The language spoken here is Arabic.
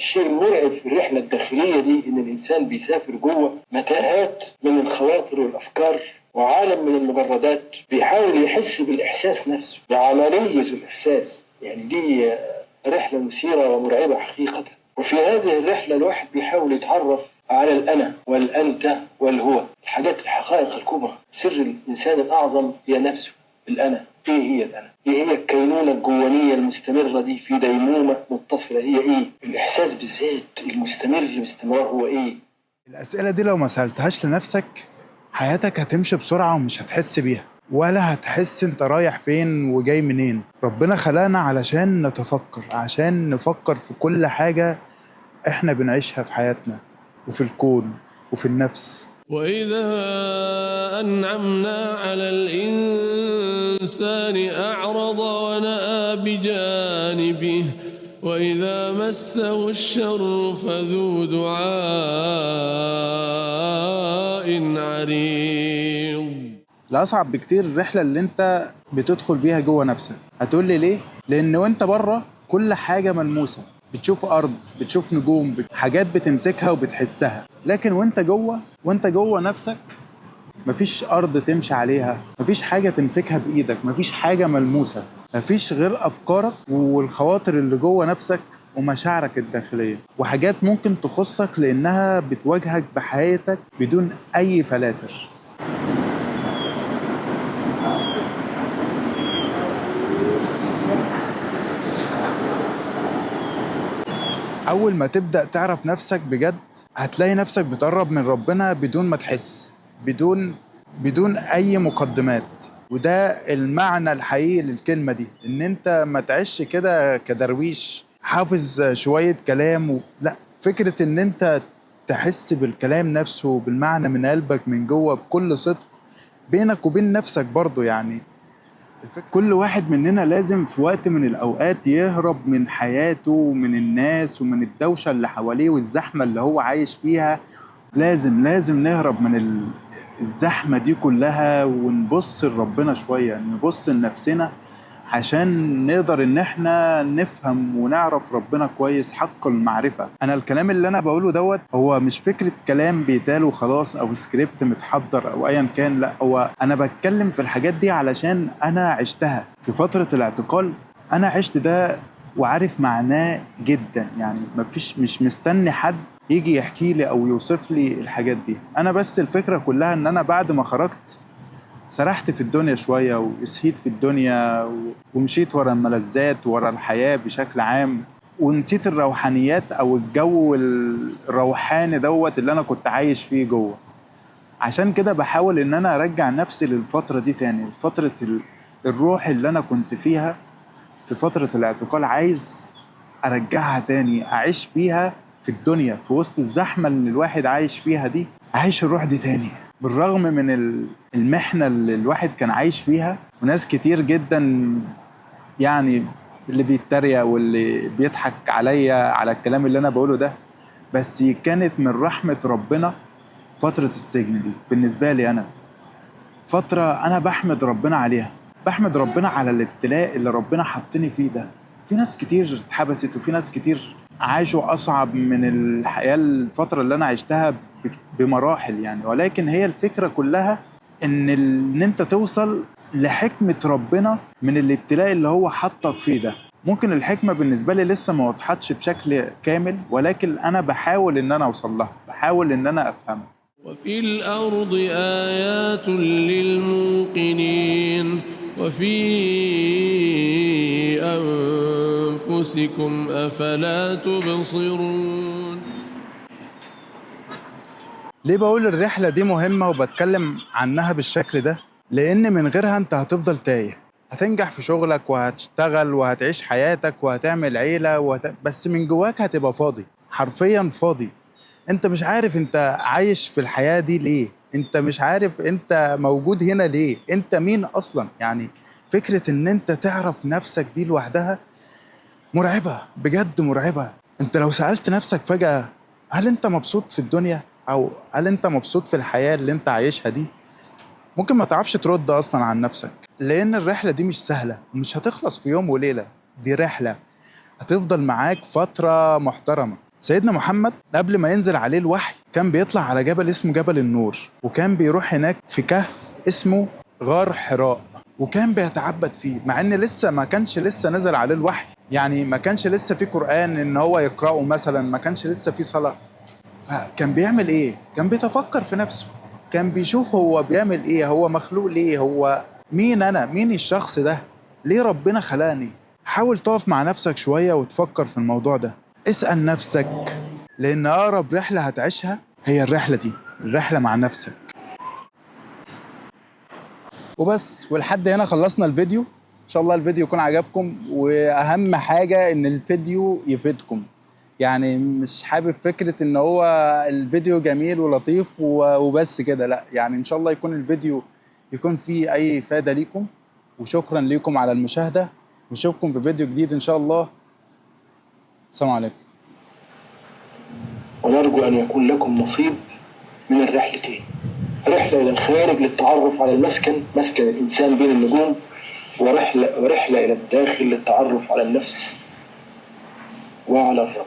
الشيء المرعب في الرحلة الداخلية دي إن الإنسان بيسافر جوه متاهات من الخواطر والأفكار وعالم من المجردات، بيحاول يحس بالإحساس نفسه بعملية الإحساس. يعني دي رحلة مثيرة ومرعبة حقيقة. وفي هذه الرحلة الواحد بيحاول يتعرف على الأنا والأنت والهو، الحقائق الكبرى. سر الإنسان الأعظم هي نفسه، الأنا. إيه هي الأنا؟ إيه هي الكينونة الجوانية المستمرة دي في ديمومة متصلة؟ هي إيه؟ الإحساس بالذات المستمر باستمرار هو إيه؟ الأسئلة دي لو ما سألتهاش لنفسك حياتك هتمشي بسرعة ومش هتحس بيها، ولا هتحس انت رايح فين وجاي منين. ربنا خلقنا علشان نتفكر، عشان نفكر في كل حاجة احنا بنعيشها في حياتنا وفي الكون وفي النفس. وإذا أنعمنا على الإنسان أعرض ونأى بجانبه وإذا مسه الشر فذو دعاء عريض. الأصعب بكتير الرحلة اللي انت بتدخل بيها جوه نفسك. هتقول لي ليه؟ لأن وانت بره كل حاجة ملموسة، بتشوف أرض، بتشوف نجوم، حاجات بتمسكها وبتحسها. لكن وانت جوه نفسك مفيش أرض تمشي عليها، مفيش حاجة تمسكها بإيدك، مفيش حاجة ملموسة، مفيش غير أفكارك والخواطر اللي جوه نفسك ومشاعرك الداخلية، وحاجات ممكن تخصك لأنها بتواجهك بحياتك بدون أي فلاتر. أول ما تبدأ تعرف نفسك بجد هتلاقي نفسك بتقرب من ربنا بدون ما تحس، بدون أي مقدمات. وده المعنى الحقيقي للكلمة دي، إن أنت ما تعيش كده كدرويش حافظ شوية كلام لا، فكرة إن أنت تحس بالكلام نفسه بالمعنى من قلبك من جوه بكل صدق بينك وبين نفسك برضو. يعني كل واحد مننا لازم في وقت من الأوقات يهرب من حياته ومن الناس ومن الدوشة اللي حواليه والزحمة اللي هو عايش فيها. لازم نهرب من الزحمة دي كلها ونبص لربنا شوية، نبص لنفسنا عشان نقدر ان احنا نفهم ونعرف ربنا كويس حق المعرفة. انا الكلام اللي انا بقوله دوت هو مش فكرة كلام بيتال وخلاص او سكريبت متحضر او ايا كان، لا، هو انا بتكلم في الحاجات دي علشان انا عشتها في فترة الاعتقال. انا عشت ده وعارف معناه جدا. يعني مش مستني حد يجي يحكي لي او يوصف لي الحاجات دي. انا بس الفكرة كلها ان انا بعد ما خرجت سرحت في الدنيا شوية وسهيت في الدنيا ومشيت ورا الملذات ورا الحياة بشكل عام، ونسيت الروحانيات أو الجو الروحاني دوت اللي أنا كنت عايش فيه جوه. عشان كده بحاول إن أنا أرجع نفسي للفترة دي تاني، فترة الروح اللي أنا كنت فيها في فترة الاعتقال. عايز أرجعها تاني، أعيش بيها في الدنيا في وسط الزحمة اللي الواحد عايش فيها دي، أعيش الروح دي تاني. بالرغم من المحنة اللي الواحد كان عايش فيها وناس كتير جدا يعني اللي بيتريق واللي بيضحك عليا على الكلام اللي أنا بقوله ده، بس كانت من رحمة ربنا فترة السجن دي بالنسبة لي. أنا فترة أنا بحمد ربنا عليها، بحمد ربنا على الابتلاء اللي ربنا حطني فيه ده. في ناس كتير اتحبست وفي ناس كتير عاشوا أصعب من الحياة الفترة اللي أنا عشتها بمراحل يعني. ولكن هي الفكرة كلها إن أنت توصل لحكمة ربنا من الابتلاء اللي هو حطك فيه ده. ممكن الحكمة بالنسبة لي لسه ما وضحتش بشكل كامل، ولكن أنا بحاول إن أنا أوصل لها، بحاول إن أنا أفهمها. وفي الأرض آيات للموقنين وفي أنفسكم أفلا تبصرون. ليه بقول الرحلة دي مهمة وبتكلم عنها بالشكل ده؟ لأن من غيرها أنت هتفضل تايه. هتنجح في شغلك وهتشتغل وهتعيش حياتك وهتعمل عيلة بس من جواك هتبقى فاضي، حرفياً فاضي. أنت مش عارف أنت عايش في الحياة دي ليه، أنت مش عارف أنت موجود هنا ليه، أنت مين أصلاً. يعني فكرة إن أنت تعرف نفسك دي لوحدها مرعبة، بجد مرعبة. أنت لو سألت نفسك فجأة هل أنت مبسوط في الدنيا؟ أو هل أنت مبسوط في الحياة اللي أنت عايشها دي؟ ممكن ما تعرفش ترد أصلاً عن نفسك، لأن الرحلة دي مش سهلة، مش هتخلص في يوم وليلة. دي رحلة هتفضل معاك فترة محترمة، سيدنا محمد قبل ما ينزل عليه الوحي كان بيطلع على جبل اسمه جبل النور، وكان بيروح هناك في كهف اسمه غار حراء، وكان بيتعبد فيه مع ان لسه ما كانش لسه نزل عليه الوحي، يعني ما كانش لسه في قرآن ان هو يقرأه مثلا، ما كانش لسه في صلاة. فكان بيعمل ايه؟ كان بيتفكر في نفسه، كان بيشوف هو بيعمل ايه، هو مخلوق ليه، هو مين انا، مين الشخص ده، ليه ربنا خلقني. حاول تقف مع نفسك شوية وتفكر في الموضوع ده، اسأل نفسك، لان اقرب رحلة هتعيشها هي الرحلة دي، الرحلة مع نفسك. وبس، ولحد هنا خلصنا الفيديو. ان شاء الله الفيديو يكون عجبكم، واهم حاجة ان الفيديو يفيدكم. يعني مش حابب فكرة ان هو الفيديو جميل ولطيف وبس كده، لا، يعني ان شاء الله يكون الفيديو يكون فيه اي افادة ليكم. وشكرا ليكم على المشاهدة، ونشوفكم في فيديو جديد ان شاء الله. السلام عليكم. ونرجو أن يكون لكم نصيب من الرحلتين، رحلة إلى الخارج للتعرف على المسكن، مسكن الإنسان بين النجوم، ورحلة إلى الداخل للتعرف على النفس وعلى الرب.